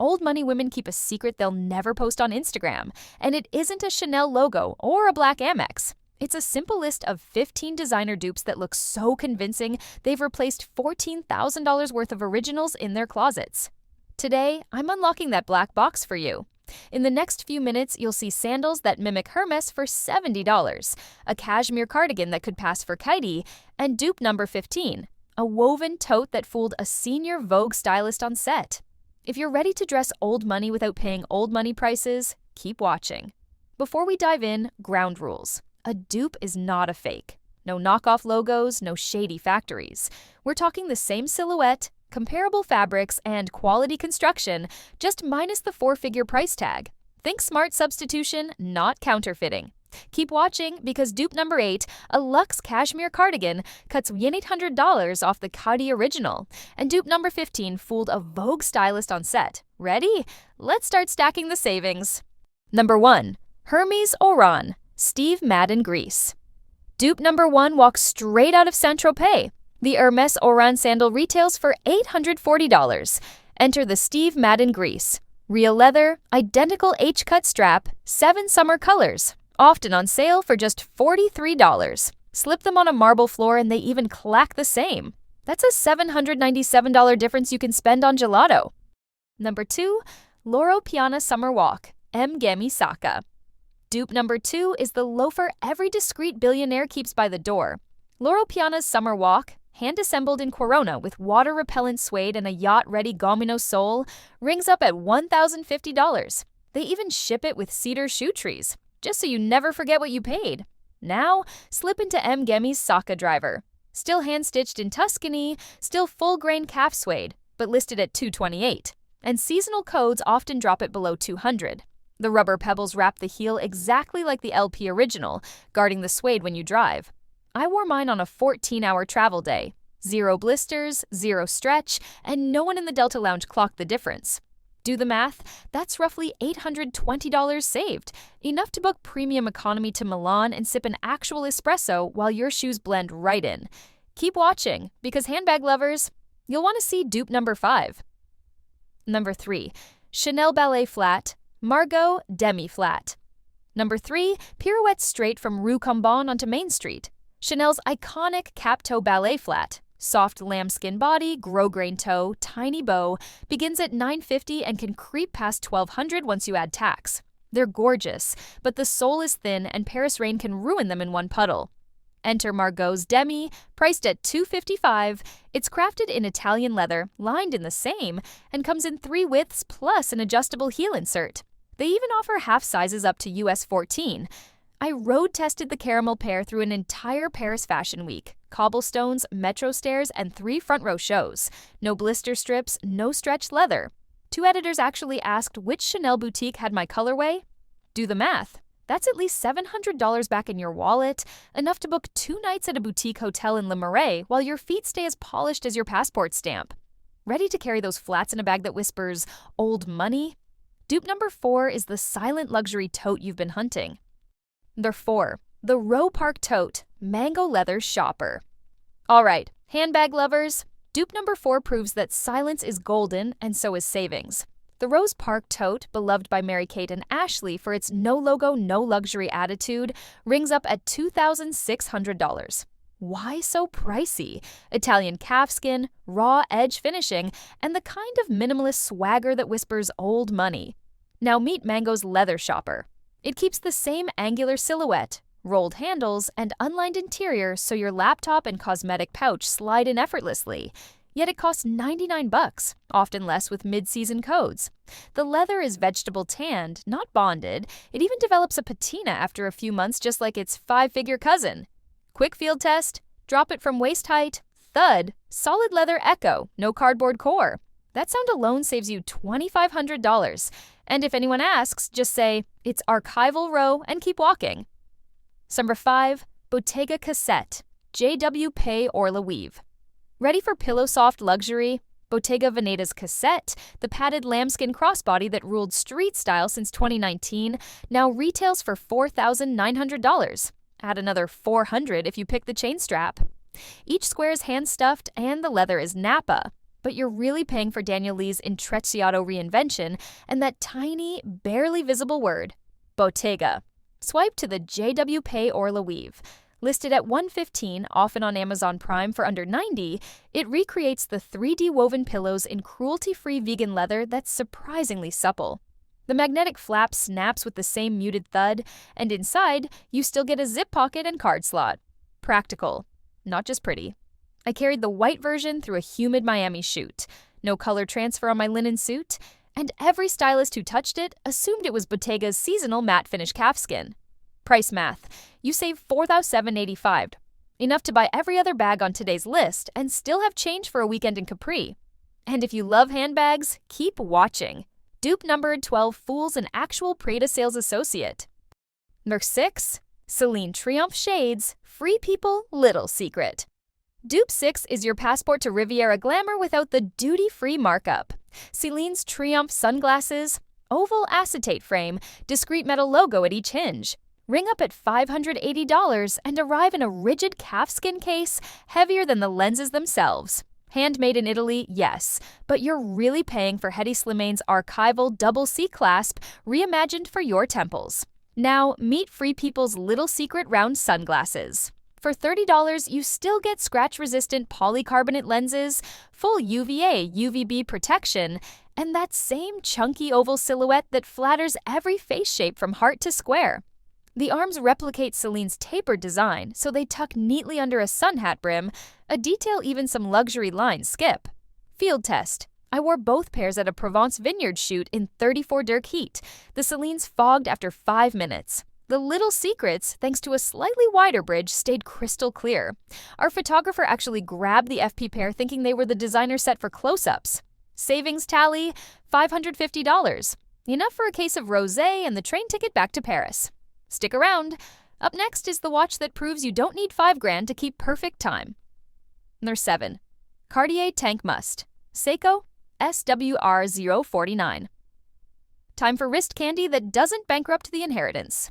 Old money women keep a secret they'll never post on Instagram, and it isn't a Chanel logo or a black Amex. It's a simple list of 15 designer dupes that look so convincing they've replaced $14,000 worth of originals in their closets. Today, I'm unlocking that black box for you. In the next few minutes, you'll see sandals that mimic Hermes for $70, a cashmere cardigan that could pass for Khaite, and dupe number 15, a woven tote that fooled a senior Vogue stylist on set. If you're ready to dress old money without paying old money prices, keep watching. Before we dive in, ground rules. A dupe is not a fake. No knockoff logos, no shady factories. We're talking the same silhouette, comparable fabrics, and quality construction, just minus the four-figure price tag. Think smart substitution, not counterfeiting. Keep watching because dupe number 8, a luxe cashmere cardigan, cuts $1,800 off the Khaite original, and dupe number 15 fooled a Vogue stylist on set. Ready? Let's start stacking the savings. Number 1. Hermes Oran, Steve Madden Grease. Dupe number 1 walks straight out of Saint-Tropez. The Hermes Oran sandal retails for $840. Enter the Steve Madden Grease. Real leather, identical H-cut strap, 7 summer colors. Often on sale for just $43. Slip them on a marble floor and they even clack the same. That's a $797 difference you can spend on gelato. Number 2, Loro Piana Summer Walk, Mgemi Saka. Dupe number 2 is the loafer every discreet billionaire keeps by the door. Loro Piana's Summer Walk, hand-assembled in Corona with water-repellent suede and a yacht-ready gomino sole, rings up at $1,050. They even ship it with cedar shoe trees, just so you never forget what you paid. Now, slip into Mgemi's Saka driver. Still hand-stitched in Tuscany, still full-grain calf suede, but listed at $228. And seasonal codes often drop it below $200. The rubber pebbles wrap the heel exactly like the LP original, guarding the suede when you drive. I wore mine on a 14-hour travel day. 0 blisters, 0 stretch, and no one in the Delta Lounge clocked the difference. Do the math, that's roughly $820 saved, enough to book premium economy to Milan and sip an actual espresso while your shoes blend right in. Keep watching, because handbag lovers, you'll want to see dupe number 5. Number 3, Chanel Ballet Flat, Margaux Demi Flat. Number 3, pirouette straight from Rue Cambon onto Main Street. Chanel's iconic cap-toe ballet flat. Soft lambskin body, gros-grain toe, tiny bow, begins at $950 and can creep past $1,200 once you add tax. They're gorgeous, but the sole is thin and Paris rain can ruin them in one puddle. Enter Margaux's Demi, priced at $255. It's crafted in Italian leather, lined in the same, and comes in 3 widths plus an adjustable heel insert. They even offer half sizes up to US 14. I road-tested the caramel pair through an entire Paris Fashion Week. Cobblestones, metro stairs, and 3 front-row shows. No blister strips, no stretch leather. 2 editors actually asked which Chanel boutique had my colorway. Do the math. That's at least $700 back in your wallet, enough to book 2 nights at a boutique hotel in Le Marais while your feet stay as polished as your passport stamp. Ready to carry those flats in a bag that whispers, old money? Dupe number 4 is the silent luxury tote you've been hunting. Number 4, the Row Park Tote, Mango Leather Shopper. All right, handbag lovers, dupe number 4 proves that silence is golden and so is savings. The Rose Park Tote, beloved by Mary-Kate and Ashley for its no-logo, no-luxury attitude, rings up at $2,600. Why so pricey? Italian calfskin, raw edge finishing, and the kind of minimalist swagger that whispers old money. Now meet Mango's Leather Shopper. It keeps the same angular silhouette, rolled handles, and unlined interior so your laptop and cosmetic pouch slide in effortlessly. Yet it costs $99, often less with mid-season codes. The leather is vegetable tanned, not bonded. It even develops a patina after a few months just like its 5-figure cousin. Quick field test, drop it from waist height, thud, solid leather echo, no cardboard core. That sound alone saves you $2,500. And if anyone asks, just say, it's archival row and keep walking. Number 5, Bottega Cassette, JW Pay Orla Weave. Ready for pillow-soft luxury? Bottega Veneta's Cassette, the padded lambskin crossbody that ruled street style since 2019, now retails for $4,900. Add another $400 if you pick the chain strap. Each square is hand-stuffed and the leather is Napa. But you're really paying for Daniel Lee's Intrecciato reinvention and that tiny, barely visible word, Bottega. Swipe to the JW Pay Orla weave. Listed at $115, often on Amazon Prime for under $90, it recreates the 3D woven pillows in cruelty-free vegan leather that's surprisingly supple. The magnetic flap snaps with the same muted thud, and inside, you still get a zip pocket and card slot. Practical, not just pretty. I carried the white version through a humid Miami shoot, no color transfer on my linen suit, and every stylist who touched it assumed it was Bottega's seasonal matte finish calfskin. Price math. You save $4,785, enough to buy every other bag on today's list and still have change for a weekend in Capri. And if you love handbags, keep watching. Dupe numbered 12 fools an actual Prada sales associate. Number 6. Celine Triomphe Shades, Free People, Little Secret. Dupe 6 is your passport to Riviera glamour without the duty-free markup. Celine's Triomphe sunglasses, oval acetate frame, discreet metal logo at each hinge. Ring up at $580 and arrive in a rigid calfskin case heavier than the lenses themselves. Handmade in Italy, yes, but you're really paying for Hedi Slimane's archival double C clasp reimagined for your temples. Now, meet Free People's Little Secret round sunglasses. For $30, you still get scratch-resistant polycarbonate lenses, full UVA, UVB protection, and that same chunky oval silhouette that flatters every face shape from heart to square. The arms replicate Celine's tapered design, so they tuck neatly under a sun hat brim, a detail even some luxury lines skip. Field test. I wore both pairs at a Provence vineyard shoot in 34 Dirk heat. The Celines fogged after 5 minutes. The little secrets, thanks to a slightly wider bridge, stayed crystal clear. Our photographer actually grabbed the FP pair thinking they were the designer set for close-ups. Savings tally, $550. Enough for a case of rosé and the train ticket back to Paris. Stick around. Up next is the watch that proves you don't need $5,000 to keep perfect time. Number 7. Cartier Tank Must. Seiko SWR 049. Time for wrist candy that doesn't bankrupt the inheritance.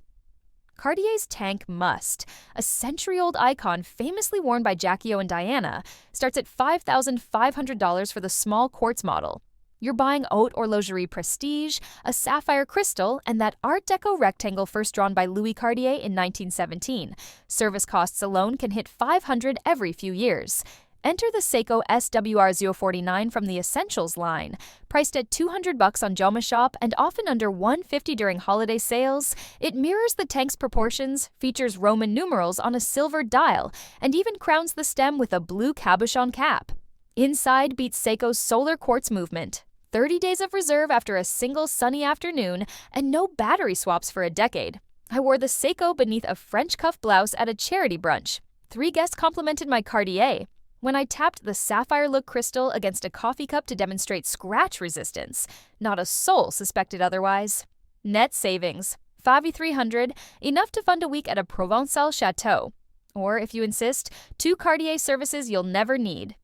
Cartier's Tank Must, a century-old icon famously worn by Jackie O and Diana, starts at $5,500 for the small quartz model. You're buying haute horlogerie prestige, a sapphire crystal, and that Art Deco rectangle first drawn by Louis Cartier in 1917. Service costs alone can hit $500 every few years. Enter the Seiko SWR 049 from the Essentials line. Priced at $200 on Joma Shop and often under $150 during holiday sales, it mirrors the tank's proportions, features Roman numerals on a silver dial, and even crowns the stem with a blue cabochon cap. Inside beats Seiko's solar quartz movement. 30 days of reserve after a single sunny afternoon, and no battery swaps for a decade. I wore the Seiko beneath a French cuff blouse at a charity brunch. 3 guests complimented my Cartier. When I tapped the sapphire look crystal against a coffee cup to demonstrate scratch resistance, not a soul suspected otherwise. Net savings, $5,300, enough to fund a week at a Provençal chateau. Or, if you insist, 2 Cartier services you'll never need.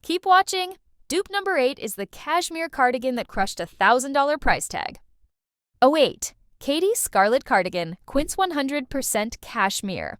Keep watching. Dupe number 8 is the Cashmere cardigan that crushed a $1,000 price tag. 08. Khaite Scarlet Cardigan, Quince 100% Cashmere.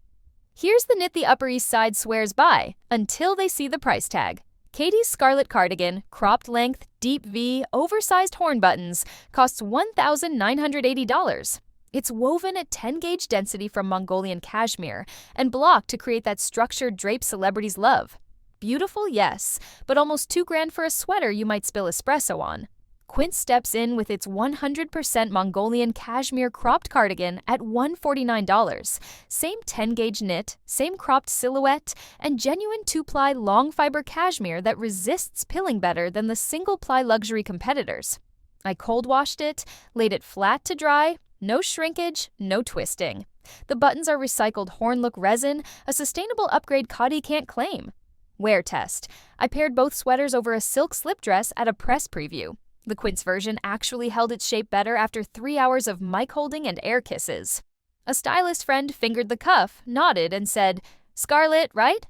Here's the knit the Upper East Side swears by, until they see the price tag. Khaite's Scarlet Cardigan, cropped length, deep V, oversized horn buttons, costs $1,980. It's woven at 10-gauge density from Mongolian cashmere and blocked to create that structured drape celebrities love. Beautiful, yes, but almost $2,000 for a sweater you might spill espresso on. Quince steps in with its 100% Mongolian cashmere cropped cardigan at $149. Same 10-gauge knit, same cropped silhouette, and genuine 2-ply long fiber cashmere that resists pilling better than the single-ply luxury competitors. I cold-washed it, laid it flat to dry, no shrinkage, no twisting. The buttons are recycled horn-look resin, a sustainable upgrade Khaite can't claim. Wear test. I paired both sweaters over a silk slip dress at a press preview. The Quince version actually held its shape better after 3 hours of mic holding and air kisses. A stylist friend fingered the cuff, nodded, and said, "Scarlet, right?"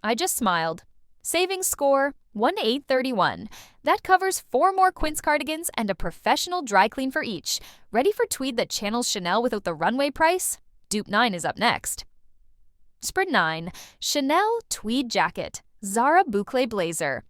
I just smiled. Savings score, 1,831. That covers 4 more Quince cardigans and a professional dry clean for each. Ready for tweed that channels Chanel without the runway price? Dupe 9 is up next. Spread 9. Chanel Tweed Jacket, Zara Bouclé Blazer.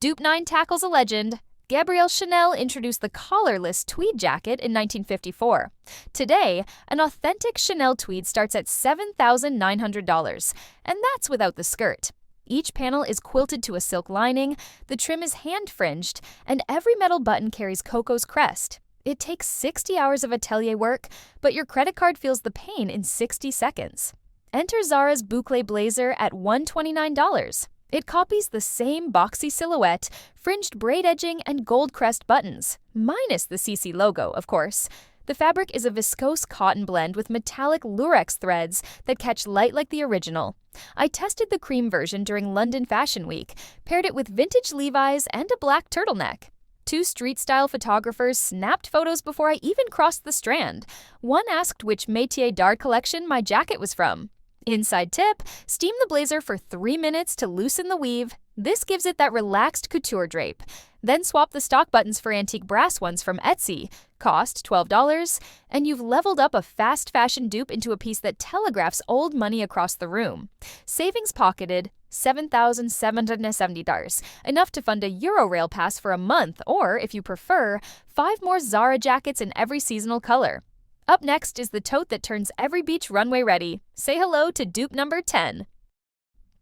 Dupe 9 tackles a legend. Gabrielle Chanel introduced the collarless tweed jacket in 1954. Today, an authentic Chanel tweed starts at $7,900, and that's without the skirt. Each panel is quilted to a silk lining, the trim is hand-fringed, and every metal button carries Coco's crest. It takes 60 hours of atelier work, but your credit card feels the pain in 60 seconds. Enter Zara's Bouclé blazer at $129. It copies the same boxy silhouette, fringed braid edging, and gold crest buttons, minus the CC logo, of course. The fabric is a viscose cotton blend with metallic lurex threads that catch light like the original. I tested the cream version during London Fashion Week, paired it with vintage Levi's and a black turtleneck. 2 street-style photographers snapped photos before I even crossed the Strand. One asked which Métier d'Art collection my jacket was from. Inside tip, steam the blazer for 3 minutes to loosen the weave. This gives it that relaxed couture drape. Then swap the stock buttons for antique brass ones from Etsy. Cost $12, and you've leveled up a fast fashion dupe into a piece that telegraphs old money across the room. Savings pocketed, $7,770, enough to fund a Eurorail pass for a month or, if you prefer, 5 more Zara jackets in every seasonal color. Up next is the tote that turns every beach runway ready. Say hello to dupe number 10.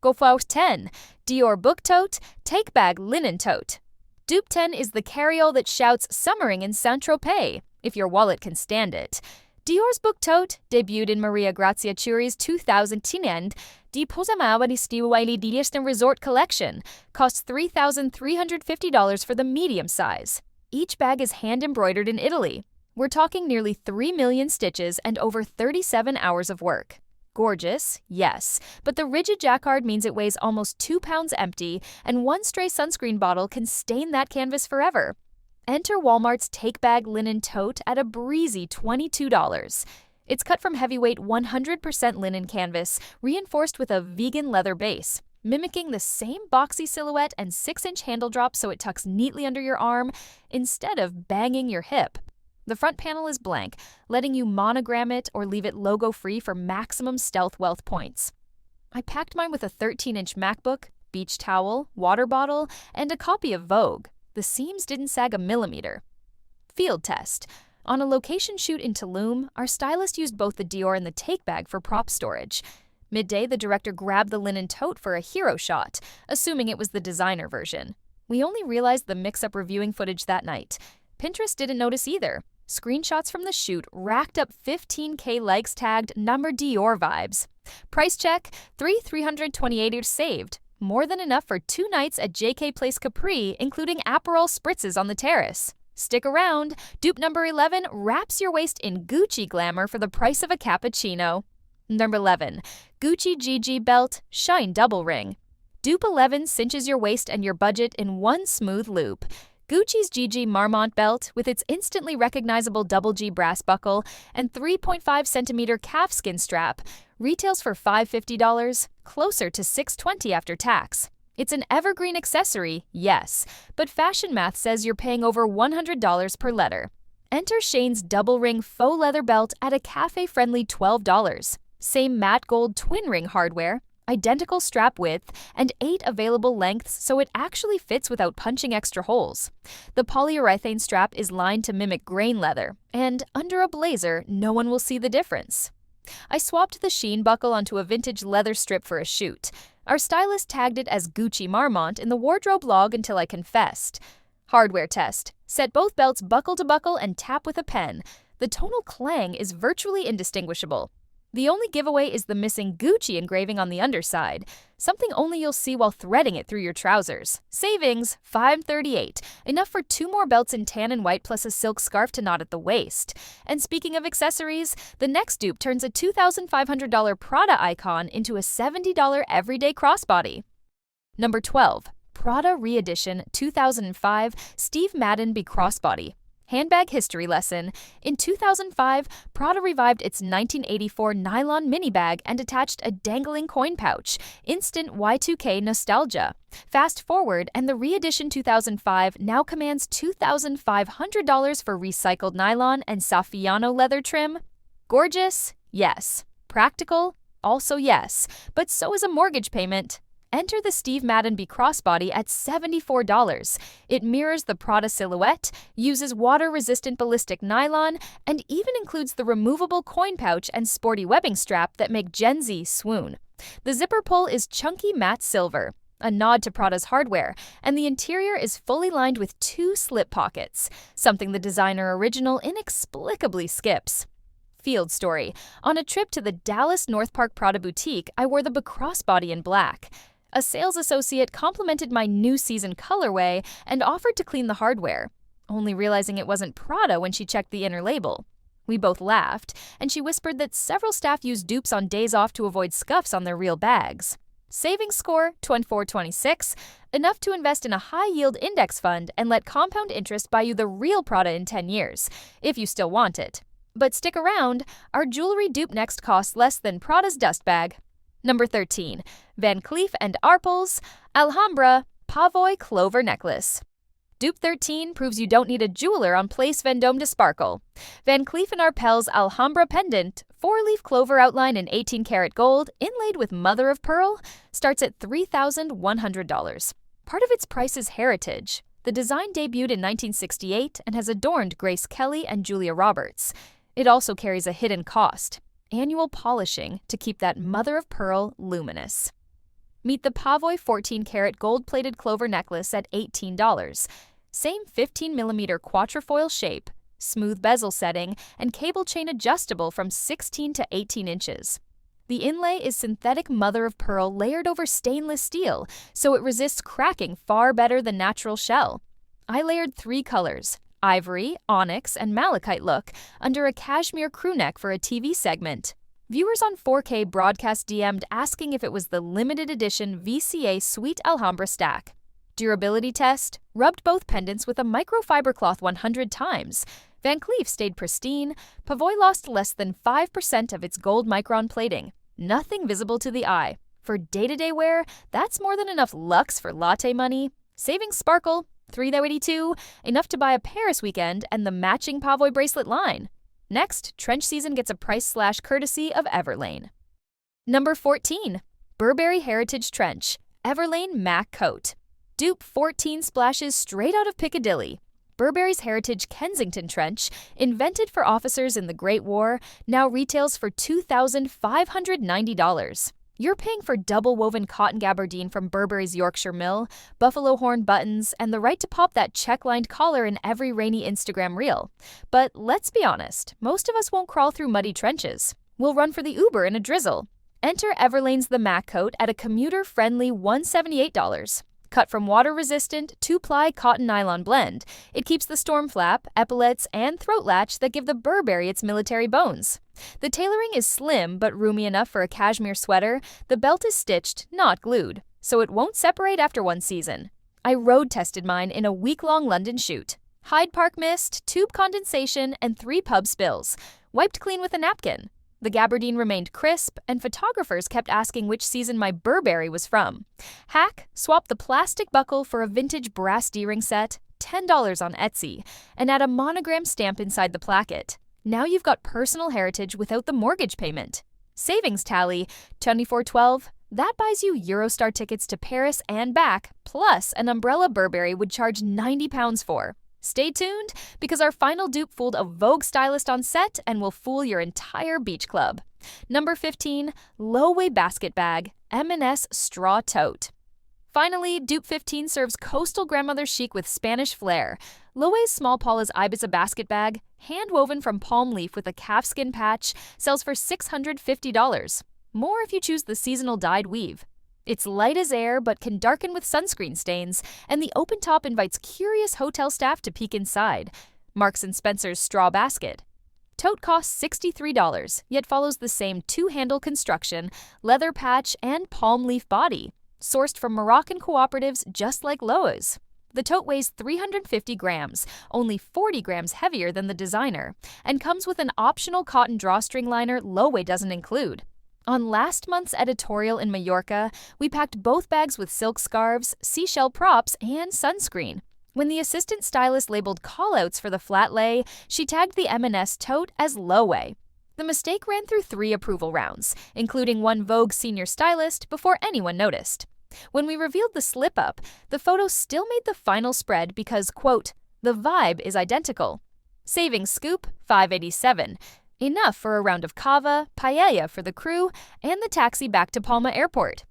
Gofaux 10, Dior Book Tote, Take Bag Linen Tote. Dupe 10 is the carryall that shouts summering in Saint-Tropez, if your wallet can stand it. Dior's Book Tote, debuted in Maria Grazia Chiuri's 2010 Die Posamaabanistiwaili Diesten Resort collection, costs $3,350 for the medium size. Each bag is hand-embroidered in Italy. We're talking nearly 3 million stitches and over 37 hours of work. Gorgeous, yes, but the rigid jacquard means it weighs almost 2 pounds empty, and one stray sunscreen bottle can stain that canvas forever. Enter Walmart's Take Bag Linen Tote at a breezy $22. It's cut from heavyweight 100% linen canvas, reinforced with a vegan leather base, mimicking the same boxy silhouette and 6-inch handle drop so it tucks neatly under your arm instead of banging your hip. The front panel is blank, letting you monogram it or leave it logo-free for maximum stealth wealth points. I packed mine with a 13-inch MacBook, beach towel, water bottle, and a copy of Vogue. The seams didn't sag a millimeter. Field test. On a location shoot in Tulum, our stylist used both the Dior and the Take Bag for prop storage. Midday, the director grabbed the linen tote for a hero shot, assuming it was the designer version. We only realized the mix-up reviewing footage that night. Pinterest didn't notice either. Screenshots from the shoot racked up 15K likes tagged number Dior vibes. Price check, $328 saved. More than enough for 2 nights at JK Place Capri, including Aperol spritzes on the terrace. Stick around. Dupe number 11 wraps your waist in Gucci glamour for the price of a cappuccino. Number 11, Gucci GG belt, Shein double ring. Dupe 11 cinches your waist and your budget in one smooth loop. Gucci's GG Marmont belt, with its instantly recognizable double G brass buckle and 3.5 centimeter calfskin strap, retails for $550, closer to $620 after tax. It's an evergreen accessory, yes, but fashion math says you're paying over $100 per letter. Enter Shein's double ring faux leather belt at a cafe-friendly $12. Same matte gold twin ring hardware, identical strap width, and 8 available lengths so it actually fits without punching extra holes. The polyurethane strap is lined to mimic grain leather, and under a blazer, no one will see the difference. I swapped the Shein buckle onto a vintage leather strip for a shoot. Our stylist tagged it as Gucci Marmont in the wardrobe log until I confessed. Hardware test. Set both belts buckle to buckle and tap with a pen. The tonal clang is virtually indistinguishable. The only giveaway is the missing Gucci engraving on the underside, something only you'll see while threading it through your trousers. Savings, $538, enough for 2 more belts in tan and white plus a silk scarf to knot at the waist. And speaking of accessories, the next dupe turns a $2,500 Prada icon into a $70 everyday crossbody. Number 12, Prada Re-Edition 2005 Steve Madden Be Crossbody. Handbag history lesson. In 2005, Prada revived its 1984 nylon mini bag and attached a dangling coin pouch. Instant Y2K nostalgia. Fast forward, and the Re-Edition 2005 now commands $2,500 for recycled nylon and Saffiano leather trim. Gorgeous? Yes. Practical? Also yes. But so is a mortgage payment. Enter the Steve Madden crossbody at $74. It mirrors the Prada silhouette, uses water-resistant ballistic nylon, and even includes the removable coin pouch and sporty webbing strap that make Gen Z swoon. The zipper pull is chunky matte silver, a nod to Prada's hardware, and the interior is fully lined with 2 slip pockets, something the designer original inexplicably skips. Field story. On a trip to the Dallas North Park Prada boutique, I wore the crossbody in black. A sales associate complimented my new season colorway and offered to clean the hardware, only realizing it wasn't Prada when she checked the inner label. We both laughed, and she whispered that several staff use dupes on days off to avoid scuffs on their real bags. Savings score, 2426, enough to invest in a high-yield index fund and let compound interest buy you the real Prada in 10 years, if you still want it. But stick around, our jewelry dupe next costs less than Prada's dust bag. Number 13. Van Cleef & Arpels Alhambra Pavoy Clover Necklace. Dupe 13 proves you don't need a jeweler on Place Vendôme to sparkle. Van Cleef & Arpels Alhambra Pendant, 4-leaf clover outline in 18-karat gold, inlaid with mother of pearl, starts at $3,100. Part of its price is heritage. The design debuted in 1968 and has adorned Grace Kelly and Julia Roberts. It also carries a hidden cost: annual polishing to keep that mother of pearl luminous. Meet the Pavoy 14-karat gold-plated clover necklace at $18. Same 15mm quatrefoil shape, smooth bezel setting, and cable chain adjustable from 16 to 18 inches. The inlay is synthetic mother of pearl layered over stainless steel, so it resists cracking far better than natural shell. I layered 3 colors: ivory, onyx, and malachite look under a cashmere crew neck for a TV segment. Viewers on 4K broadcast DM'd asking if it was the limited edition VCA Sweet Alhambra stack. Durability test: rubbed both pendants with a microfiber cloth 100 times. Van Cleef stayed pristine. Pavoy lost less than 5% of its gold micron plating. Nothing visible to the eye. For day-to-day wear, that's more than enough luxe for latte money. Saving sparkle, $382, enough to buy a Paris weekend and the matching Pavoy bracelet line. Next, trench season gets a price/courtesy of Everlane. Number 14. Burberry Heritage Trench, Everlane MAC Coat. Dupe 14 splashes straight out of Piccadilly. Burberry's Heritage Kensington Trench, invented for officers in the Great War, now retails for $2,590. You're paying for double-woven cotton gabardine from Burberry's Yorkshire Mill, buffalo horn buttons, and the right to pop that check-lined collar in every rainy Instagram reel. But let's be honest, most of us won't crawl through muddy trenches. We'll run for the Uber in a drizzle. Enter Everlane's The MAC Coat at a commuter-friendly $178. Cut from water-resistant, 2-ply cotton nylon blend, it keeps the storm flap, epaulets, and throat latch that give the Burberry its military bones. The tailoring is slim but roomy enough for a cashmere sweater. The belt is stitched, not glued, so it won't separate after one season. I road-tested mine in a week-long London shoot. Hyde Park mist, tube condensation, and 3 pub spills. Wiped clean with a napkin. The gabardine remained crisp, and photographers kept asking which season my Burberry was from. Hack: swap the plastic buckle for a vintage brass D-ring set, $10 on Etsy, and add a monogram stamp inside the placket. Now you've got personal heritage without the mortgage payment. Savings tally, $24.12. That buys you Eurostar tickets to Paris and back, plus an umbrella Burberry would charge £90 for. Stay tuned, because our final dupe fooled a Vogue stylist on set and will fool your entire beach club. Number 15, Low-Way Basket Bag, M&S Straw Tote. Finally, Dupe 15 serves coastal grandmother chic with Spanish flair. Low-Way's Small Paula's Ibiza basket bag, hand-woven from palm leaf with a calfskin patch, sells for $650. More if you choose the seasonal dyed weave. It's light as air but can darken with sunscreen stains, and the open top invites curious hotel staff to peek inside. Marks & Spencer's straw basket. Tote costs $63, yet follows the same 2-handle construction, leather patch, and palm leaf body. Sourced from Moroccan cooperatives just like Lowe's. The tote weighs 350 grams, only 40 grams heavier than the designer, and comes with an optional cotton drawstring liner Lowe doesn't include. On last month's editorial in Mallorca, we packed both bags with silk scarves, seashell props, and sunscreen. When the assistant stylist labeled callouts for the flat lay, she tagged the M&S tote as Low-Way. The mistake ran through 3 approval rounds, including one Vogue senior stylist, before anyone noticed. When we revealed the slip-up, the photo still made the final spread because, quote, the vibe is identical. Saving scoop, $5.87. Enough for a round of cava, paella for the crew, and the taxi back to Palma Airport.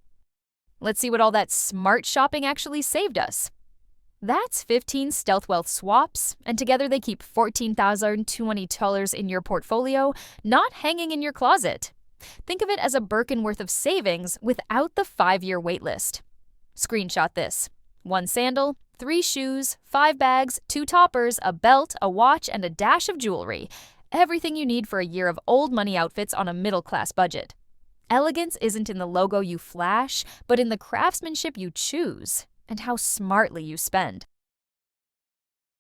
Let's see what all that smart shopping actually saved us. That's 15 Stealth Wealth swaps, and together they keep $14,020 in your portfolio, not hanging in your closet. Think of it as a Birkin worth of savings without the 5-year waitlist. Screenshot this. 1 sandal, 3 shoes, 5 bags, 2 toppers, a belt, a watch, and a dash of jewelry. Everything you need for a year of old money outfits on a middle-class budget. Elegance isn't in the logo you flash, but in the craftsmanship you choose and how smartly you spend.